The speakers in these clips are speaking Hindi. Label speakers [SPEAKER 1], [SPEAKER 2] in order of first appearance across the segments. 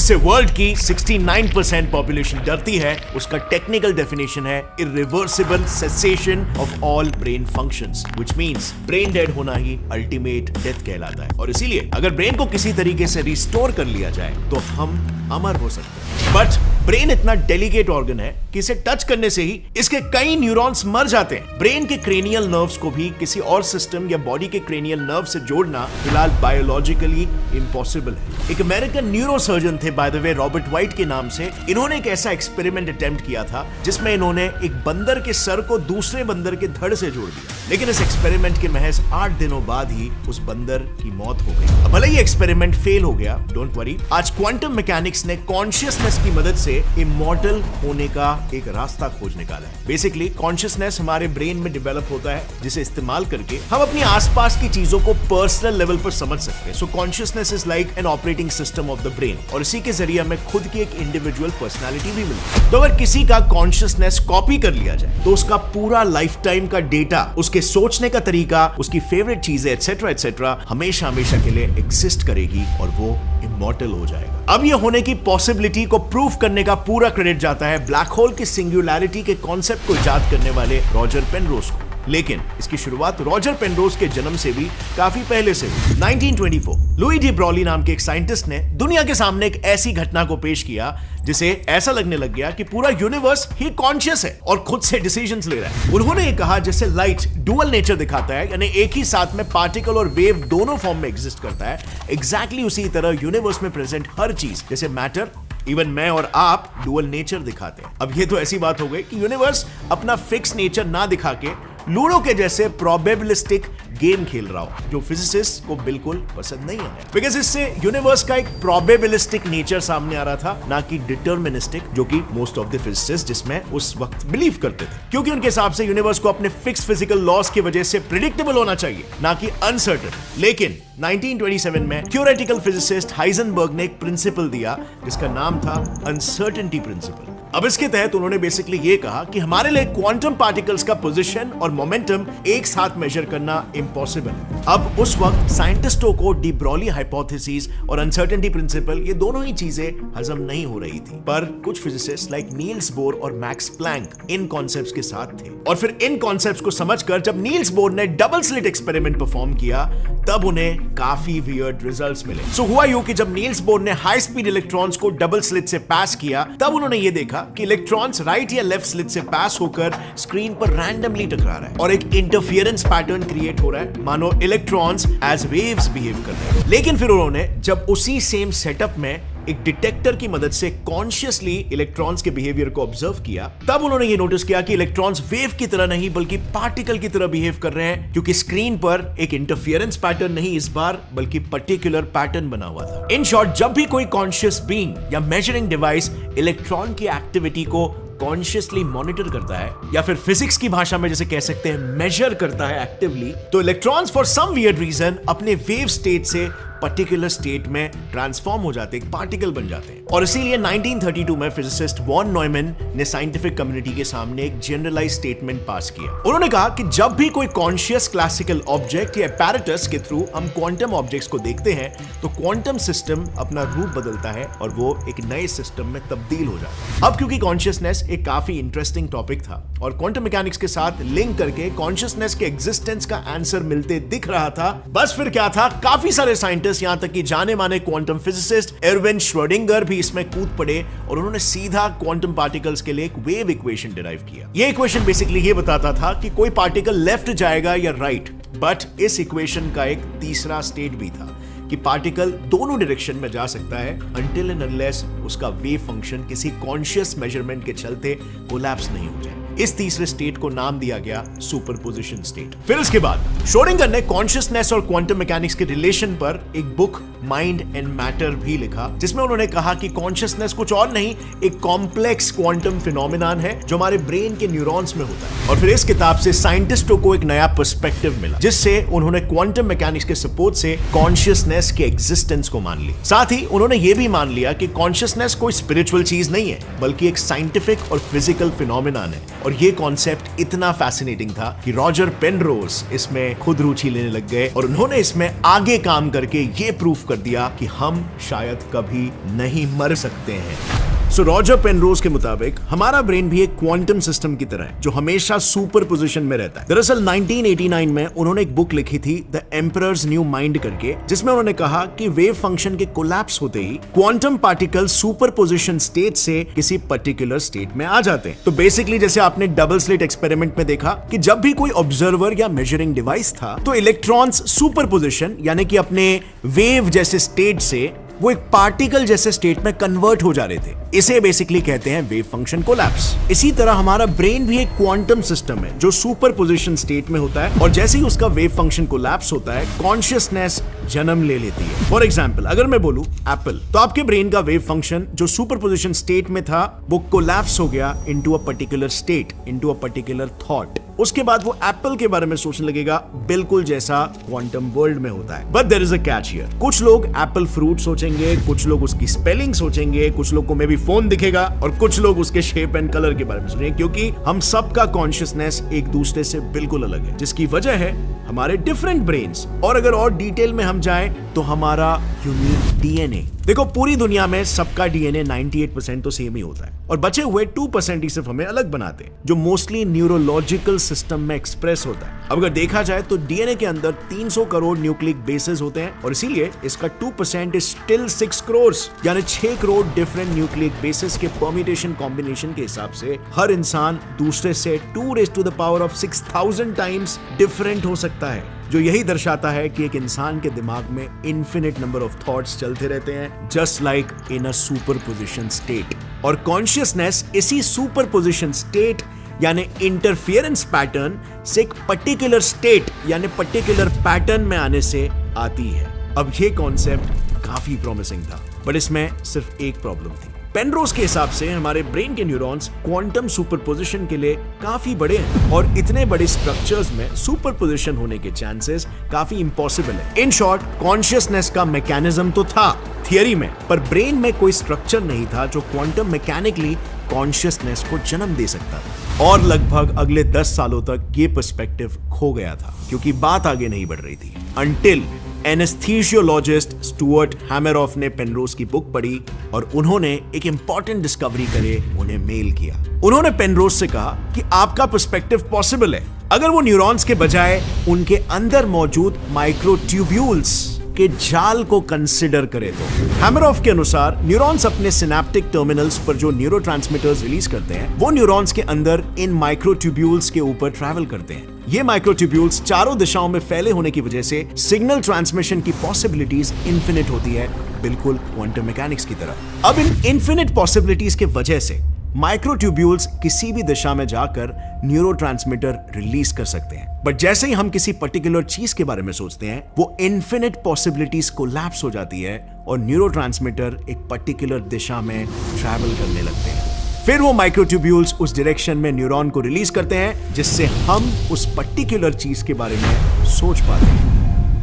[SPEAKER 1] जिससे वर्ल्ड की 69% पॉपुलेशन डरती है, उसका टेक्निकल डेफिनेशन है irreversible cessation of all brain functions, which means brain dead होना ही अल्टीमेट डेथ कहलाता है। और इसीलिए अगर ब्रेन को किसी तरीके से रिस्टोर कर लिया जाए तो हम अमर हो सकते हैं। बट ब्रेन इतना डेलिकेट ऑर्गन है कि इसे टच करने से ही इसके कई न्यूरॉन्स मर जाते हैं। ब्रेन के क्रेनियल नर्व्स को भी किसी और सिस्टम या बॉडी के क्रेनियल नर्व से जोड़ना फिलहाल बायोलॉजिकली इम्पॉसिबल है। एक अमेरिकन न्यूरोसर्जन थे by the way, Robert white के नाम से। इन्होंने एक ऐसा एक्सपेरिमेंट अटेम्प्ट किया था जिसमें इन्होंने एक बंदर के सर को दूसरे बंदर के धड़ से जोड़ दिया, लेकिन इस एक्सपेरिमेंट के महज 8 दिनों बाद ही उस बंदर की मौत हो गई। अब भले ही एक्सपेरिमेंट फेल हो गया, डोंट वरी, आज क्वांटम मैकेनिक्स ने कॉन्शियसनेस की मदद से इमॉर्टल होने का एक रास्ता खोज निकाला है। बेसिकली कॉन्शियसनेस हमारे ब्रेन में डेवलप होता है, जिसे इस्तेमाल करके हम अपनी आसपास की चीजों को पर्सनल लेवल पर समझ सकते हैं। सो consciousness is like an operating system of the brain, और इसी के जरिए हमें खुद की एक इंडिविजुअल पर्सनालिटी भी मिलती है। तो अगर किसी का कॉन्शियसनेस कॉपी कर लिया जाए तो उसका पूरा लाइफ टाइम का डेटा, उसके सोचने का तरीका, उसकी फेवरेट चीजें एटसेट्रा एटसेट्रा हमेशा हमेशा के लिए एग्जिस्ट करेगी और वो इमॉर्टल हो जाएगा। अब ये होने की पॉसिबिलिटी को प्रूव करने का पूरा क्रेडिट जाता है ब्लैक होल की सिंगुलैरिटी के कॉन्सेप्ट को इजाद करने वाले रॉजर पेनरोज को। लेकिन इसकी शुरुआत रॉजर पेनरोज के जन्म से भी काफी पहले से हुई। 1924 लुई डी ब्रॉली नाम के एक साइंटिस्ट ने दुनिया के सामने एक ऐसी घटना को पेश किया जिसे ऐसा लगने लग गया कि पूरा यूनिवर्स ही कॉन्शियस है और खुद से डिसीजंस ले रहा है। उन्होंने ये कहा जैसे लाइट डुअल नेचर दिखाता है, यानी एक ही साथ में पार्टिकल और वेव दोनों फॉर्म में एग्जिस्ट करता है, एग्जैक्टली उसी तरह यूनिवर्स में प्रेजेंट हर चीज जैसे मैटर, इवन मैं और आप डुअल नेचर दिखाते हैं। अब ये तो ऐसी बात हो गई कि यूनिवर्स अपना फिक्स नेचर ना दिखा के लूडो के जैसे प्रोबेबिलिस्टिक गेम खेल रहा हो, जो फिजिसिस्ट को बिल्कुल पसंद नहीं है, बिकॉज इससे यूनिवर्स का एक प्रोबेबिलिस्टिक नेचर सामने आ रहा था, ना कि डिटर्मिनिस्टिक, जो कि मोस्ट ऑफ द फिजिसिस्ट जिसमें उस वक्त बिलीव करते थे, क्योंकि उनके हिसाब से यूनिवर्स को अपने फिक्स फिजिकल लॉस की वजह से प्रिडिक्टेबल होना चाहिए, ना कि अनसर्टेन। लेकिन 1927 में थ्योरेटिकल फिजिसिस्ट हाइजेनबर्ग ने एक प्रिंसिपल दिया जिसका नाम था अनसर्टेनिटी प्रिंसिपल। अब इसके तहत उन्होंने बेसिकली ये कहा कि हमारे लिए क्वांटम पार्टिकल्स का पोजीशन और मोमेंटम एक साथ मेजर करना इम्पॉसिबल है। अब उस वक्त साइंटिस्टों को डी ब्रॉली हाइपोथेसिस और अनसर्टेनिटी प्रिंसिपल, ये दोनों ही चीजें हजम नहीं हो रही थी, पर कुछ फिजिसिस्ट लाइक नील्स बोर और मैक्स प्लैंक इन कॉन्सेप्ट्स के साथ थे। और फिर इन कॉन्सेप्ट्स को समझकर जब नील्स बोर ने डबल स्लिट एक्सपेरिमेंट परफॉर्म किया, तब उन्हें काफी वियर्ड रिजल्ट्स मिले। सो हुआ यूं कि जब नील्स बोर ने हाई स्पीड इलेक्ट्रॉन्स को डबल स्लिट से पास किया, तब उन्होंने ये देखा कि इलेक्ट्रॉन्स राइट या लेफ्ट स्लिट से पास होकर स्क्रीन पर रैंडमली टकरा रहा है और एक इंटरफियरेंस पैटर्न क्रिएट हो रहा है, मानो इलेक्ट्रॉन्स एज वेव्स बिहेव कर रहे हैं। लेकिन फिर उन्होंने जब उसी सेम सेटअप में एक डिटेक्टर की मदद से कॉन्शियसली इलेक्ट्रॉन्स के बिहेवियर को ऑब्जर्व किया, तब उन्होंने ये नोटिस किया कि इलेक्ट्रॉन्स वेव की तरह नहीं बल्कि पार्टिकल की तरह बिहेव कर रहे हैं, क्योंकि स्क्रीन पर एक इंटरफियरेंस पैटर्न नहीं इस बार बल्कि पर्टिकुलर पैटर्न बना हुआ था। इन शॉर्ट, जब भी कोई कॉन्शियस बीइंग या मेजरिंग डिवाइस इलेक्ट्रॉन की एक्टिविटी को कॉन्शियसली मॉनिटर करता है, या फिर फिजिक्स की भाषा में जैसे कह सकते हैं मेजर करता है एक्टिवली, तो electrons for some weird reason अपने वेव स्टेट से पर्टिकुलर स्टेट में ट्रांसफॉर्म हो जाते हैं, पार्टिकल बन जाते हैं। और इसीलिए 1932 में फिजिसिस्ट वॉन नॉयमन ने साइंटिफिक कम्युनिटी के सामने एक जनरलाइज स्टेटमेंट पास किया। उन्होंने कहा कि जब भी कोई कॉन्शियस क्लासिकल ऑब्जेक्ट या apparatus के थ्रू हम क्वांटम ऑब्जेक्ट्स को देखते हैं, तो क्वांटम सिस्टम अपना रूप बदलता है और वो एक नए सिस्टम में तब्दील हो जाता है। अब क्योंकि कॉन्शियसनेस एक काफी इंटरेस्टिंग टॉपिक था और क्वांटम मैकेनिक्स के साथ लिंक करके कॉन्शियसनेस के एग्जिस्टेंस का आंसर मिलते दिख रहा था, बस फिर क्या था, काफी सारे साइंटिस्ट, यहां तक कि जाने माने क्वांटम फिजिसिस्ट एरविन श्रोडिंगर भी इसमें कूद पड़े और उन्होंने सीधा क्वांटम पार्टिकल्स के लिए एक वेव इक्वेशन डिराइव किया। यह इक्वेशन बेसिकली ये बताता था कि कोई पार्टिकल लेफ्ट जाएगा या राइट, बट इस इक्वेशन का एक तीसरा स्टेट भी था कि पार्टिकल दोनों डायरेक्शन में जा सकता है अनटिल एंड अनलेस उसका वेव फंक्शन किसी कॉन्शियस मेजरमेंट के चलते कोलैप्स नहीं हो जाए। इस तीसरे स्टेट को नाम दिया गया सुपरपोजिशन स्टेट। फिर इसके बाद श्रोडिंगर ने कॉन्शियसनेस और क्वांटम मैकेनिक्स के रिलेशन पर एक बुक माइंड एंड मैटर भी लिखा, जिसमें उन्होंने कहा कि कॉन्शियसनेस कुछ और नहीं, एक कॉम्प्लेक्स क्वांटम फिनोमिनन है जो हमारे ब्रेन के न्यूरॉन्स में होता है। और फिर इस किताब से साइंटिस्टों को एक नया पर्सपेक्टिव मिला, जिससे उन्होंने क्वांटम मैकेनिक्स के सपोर्ट से कॉन्शियसनेस के एग्जिस्टेंस को मान ली। साथ ही उन्होंने ये भी मान लिया कि कॉन्शियसनेस कोई स्पिरिचुअल चीज नहीं है, बल्कि एक साइंटिफिक और फिजिकल फिनोमिनन है और ये कॉन्सेप्ट इतना फैसिनेटिंग था कि रॉजर पेनरोज इसमें खुद रुचि लेने लग गए और उन्होंने इसमें आगे काम करके ये प्रूफ कर दिया कि हम शायद कभी नहीं मर सकते हैं। सो रॉजर पेनरोज के मुताबिक हमारा ब्रेन भी एक क्वांटम सिस्टम की तरह है जो हमेशा सुपर पोजीशन में रहता है। दरअसल 1989 में उन्होंने एक बुक लिखी थी द एम्परर्स न्यू माइंड करके, जिसमें उन्होंने कहा कि वेव फंक्शन के कोलैप्स होते ही quantum particle super state से किसी पर्टिकुलर स्टेट में आ जाते हैं। तो बेसिकली जैसे आपने डबल स्लिट एक्सपेरिमेंट में देखा कि जब भी कोई ऑब्जर्वर या मेजरिंग डिवाइस था तो इलेक्ट्रॉन्स सुपर पोजीशन यानी कि अपने वेव जैसे स्टेट से वो एक पार्टिकल जैसे स्टेट में कन्वर्ट हो जा रहे थे। इसे बेसिकली कहते हैं वेव फंक्शन कोलैप्स। इसी तरह हमारा ब्रेन भी एक क्वांटम सिस्टम है जो सुपर पोजीशन स्टेट में होता है और जैसे ही उसका वेव फंक्शन कोलैप्स होता है कॉन्शियसनेस जन्म ले लेती है। फॉर एग्जाम्पल अगर मैं बोलूं एप्पल, तो आपके ब्रेन का वेव फंक्शन जो सुपर पोजीशन स्टेट में था वो कोलैप्स हो गया into a particular state, into a particular thought. उसके बाद वो एप्पल के बारे में सोचने लगेगा बिल्कुल जैसा क्वांटम वर्ल्ड में होता है। But there is a catch here. कुछ लोग एप्पल फ्रूट सोचेंगे, कुछ लोग उसकी स्पेलिंग सोचेंगे, कुछ लोग को मे बी फोन दिखेगा और कुछ लोग उसके शेप एंड कलर के बारे में सोचेंगे, क्योंकि हम सबका कॉन्शियसनेस एक दूसरे से बिल्कुल अलग है, जिसकी वजह है हमारे डिफरेंट ब्रेन्स। और अगर और डिटेल में हम जाएं तो हमारा यूनिक डीएनए। देखो पूरी दुनिया में सबका डीएनए 98% तो सेम ही होता है और बचे हुए 2% ही सिर्फ हमें अलग बनाते हैं, जो मोस्टली न्यूरोलॉजिकल सिस्टम में एक्सप्रेस होता है। अब अगर देखा जाए तो डीएनए के अंदर 300 करोड़ न्यूक्लिक बेसेस होते हैं और इसीलिए इसका 2% इज स्टिल 6 करोड़, यानी 6 करोड़ डिफरेंट न्यूक्लिक बेसेस के परम्यूटेशन कॉम्बिनेशन के हिसाब से हर इंसान दूसरे से 2⁻⁶,000 टाइम्स डिफरेंट हो सकता है, जो यही दर्शाता है कि एक इंसान के दिमाग में इन्फिनिट नंबर ऑफ थॉट्स चलते रहते हैं, just like in a super position state. और कॉन्शियसनेस इसी सुपर पोजिशन स्टेट यानी इंटरफियरेंस पैटर्न से एक पर्टिकुलर स्टेट यानी पर्टिकुलर पैटर्न में आने से आती है। अब ये कॉन्सेप्ट काफी प्रॉमिसिंग था, बट इसमें सिर्फ एक प्रॉब्लम थी। पेनरोज के हिसाब से हमारे ब्रेन के न्यूरॉन्स क्वांटम सुपरपोजिशन के लिए काफी बड़े हैं और इतने बड़े स्ट्रक्चर्स में सुपरपोजिशन होने के चांसेस काफी इम्पॉसिबल है। इन शॉर्ट, कॉन्शियसनेस का मैकेनिज्म तो था थियरी में, पर ब्रेन में कोई स्ट्रक्चर नहीं था जो क्वांटम मैकेनिकली कॉन्शियसनेस को जन्म दे सकता था। और लगभग अगले 10 सालों तक ये पर्सपेक्टिव खो गया था क्योंकि बात आगे नहीं बढ़ रही थी, अनटिल एनेस्थीसियोलॉजिस्ट स्टुअर्ट हैमरऑफ ने पेनरोज की बुक पढ़ी और उन्होंने एक इंपॉर्टेंट डिस्कवरी करे उन्हें मेल किया। उन्होंने पेनरोज से कहा कि आपका पर्सपेक्टिव पॉसिबल है अगर वो न्यूरॉन्स के बजाय उनके अंदर मौजूद माइक्रोट्यूब्यूल्स के जाल को कंसिडर करें तो। हैमरऑफ के अनुसार न्यूरॉन्स अपने सिनेप्टिक टर्मिनल्स पर जो न्यूरोट्रांसमीटर्स रिलीज करते हैं वो न्यूरॉन्स के अंदर इन माइक्रोट्यूब्यूल्स के ऊपर ट्रैवल करते हैं। ये माइक्रोट्यूब्यूल्स चारों दिशाओं में फैले होने की वजह से सिग्नल ट्रांसमिशन की पॉसिबिलिटीज इन्फिनिट होती है, बिल्कुल क्वांटम मैकेनिक्स की तरह। अब इन इन्फिनिट पॉसिबिलिटीज के वजह से माइक्रोट्यूब्यूल्स किसी भी दिशा में जाकर न्यूरोट्रांसमीटर रिलीज कर सकते हैं, बट जैसे ही हम किसी पर्टिकुलर चीज के बारे में सोचते हैं वो इन्फिनिट पॉसिबिलिटीज कोलैप्स हो जाती है और न्यूरोट्रांसमीटर एक पर्टिकुलर दिशा में ट्रैवल करने लगते हैं। फिर वो माइक्रोट्यूब्यूल्स उस डायरेक्शन में न्यूरॉन को रिलीज करते हैं जिससे हम उस पर्टिकुलर चीज के बारे में सोच पाते हैं।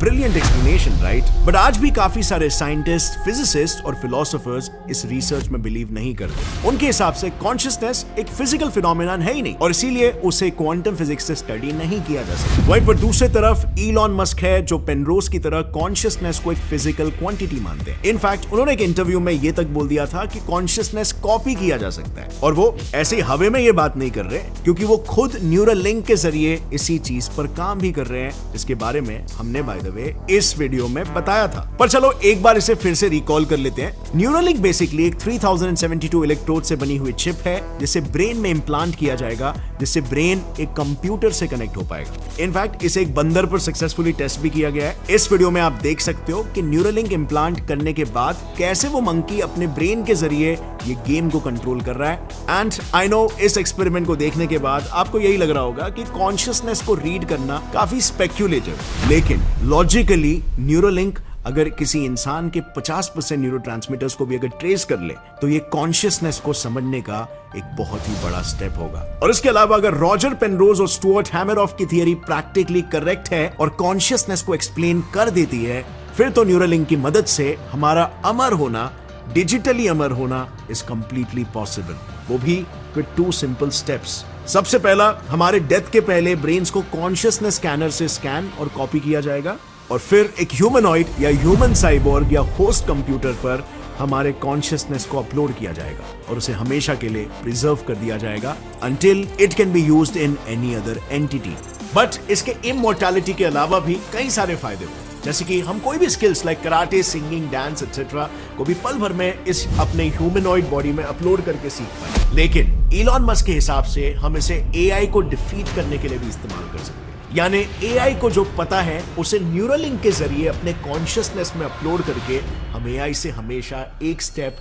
[SPEAKER 1] Brilliant explanation, right? बट आज भी काफी सारे साइंटिस्ट, फिजिसिस्ट और फिलोसोफर्स इस रिसर्च में बिलीव नहीं करते। उनके हिसाब से कॉन्शियसनेस एक फिजिकल फिनोमेनन है ही नहीं और इसीलिए उसे क्वांटम फिजिक्स से स्टडी नहीं किया जा सकता। वहीं पर दूसरी तरफ इलॉन मस्क है जो पेनरोज की तरह कॉन्शियसनेस को एक फिजिकल क्वांटिटी मानते हैं। इनफैक्ट उन्होंने एक इंटरव्यू में ये तक बोल दिया था कि कॉन्शियसनेस कॉपी किया जा सकता है और वो ऐसे हवे में ये बात नहीं कर रहे क्योंकि वो खुद न्यूरल लिंक के जरिए इसी चीज पर काम भी कर रहे हैं, जिसके बारे में हमने बाय द वे इस वीडियो में बताया था। पर चलो एक बार इसे फिर से रिकॉल कर लेते हैं। न्यूरलिंक बेसिकली एक 3072 इलेक्ट्रोड से बनी हुई चिप है जिसे ब्रेन में इम्प्लांट किया जाएगा, जिससे ब्रेन एक कंप्यूटर से कनेक्ट हो पाएगा। इनफैक्ट इसे एक बंदर पर सक्सेसफुली टेस्ट भी किया गया है। इस वीडियो में आप देख सकते हो कि न्यूरलिंक इम्प्लांट करने के बाद कैसे वो मंकी अपने ब्रेन के जरिए ये गेम को कंट्रोल कर रहा है। एंड आई नो इस एक्सपेरिमेंट को देखने के बाद आपको यही लग रहा होगा कि कॉन्शियसनेस को रीड करना काफी स्पेक्युलेटिव, लेकिन लॉजिकली न्यूरोलिंक अगर किसी इंसान के 50% न्यूरोट्रांसमीटर्स को भी अगर ट्रेस कर ले तो ये कॉन्शियसनेस को समझने का एक बहुत ही बड़ा स्टेप होगा। और इसके अलावा अगर रॉजर पेनरोज और स्टुअर्ट हैमरऑफ की थियरी प्रैक्टिकली करेक्ट है और कॉन्शियसनेस को एक्सप्लेन कर देती है, फिर तो न्यूरोलिंक की मदद से हमारा अमर होना, डिजिटली अमर होना इज कंप्लीटली पॉसिबल, वो भी विद 2 सिंपल स्टेप्स। सबसे पहला, हमारे डेथ के पहले ब्रेन्स को कॉन्शियसनेस स्कैनर से स्कैन और कॉपी किया जाएगा और फिर एक ह्यूमनॉइड या ह्यूमन साइबोर्ग या होस्ट कंप्यूटर पर हमारे कॉन्शियसनेस को अपलोड किया जाएगा और उसे हमेशा के लिए प्रिजर्व कर दिया जाएगा until it can be used in any other entity. But इसके इमोर्टैलिटी के अलावा भी कई सारे फायदे हुए, जैसे कि हम कोई भी skills like karate, singing, dance etcetera को भी पल भर में इस अपने ह्यूमनॉइड बॉडी में अपलोड करके सीख पाए। लेकिन इलॉन मस्क के हिसाब से हम इसे एआई को डिफीट करने के लिए भी इस्तेमाल कर सकते हैं। यानी एआई को जो पता है उसे न्यूरल लिंक के जरिए अपने कॉन्शियसनेस में अपलोड करके हम एआई से हमेशा एक स्टेप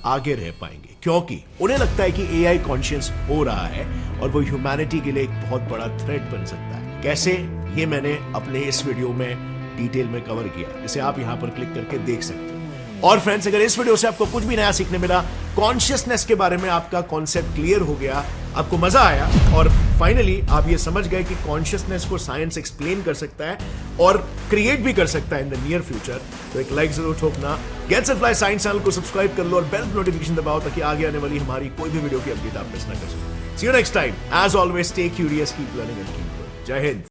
[SPEAKER 1] आगे रह पाएंगे, क्योंकि उन्हें लगता है कि एआई कॉन्शियस हो रहा है और वो ह्यूमैनिटी के लिए एक बहुत बड़ा थ्रेट बन सकता है। कैसे, ये मैंने अपने इस वीडियो में डिटेल में कवर किया, जिसे आप यहां पर क्लिक करके देख सकते हैं। और फ्रेंड्स, अगर इस वीडियो से आपको कुछ भी नया सीखने मिला, कॉन्शियसनेस के बारे में आपका कॉन्सेप्ट क्लियर हो गया, आपको मजा आया और फाइनली आप ये समझ गए कि कॉन्शियसनेस को साइंस एक्सप्लेन कर सकता है और क्रिएट भी कर सकता है इन द नियर फ्यूचर, तो एक लाइक जरूर ठोकना। Gets and fly science channel को सब्सक्राइब कर लो और बेल नोटिफिकेशन दबाओ ताकि आगे आने वाली हमारी कोई भी वीडियो की अपडेट आप मिस ना कर सको। See you next time. As always, stay curious, keep learning and keep growing. जय हिंद।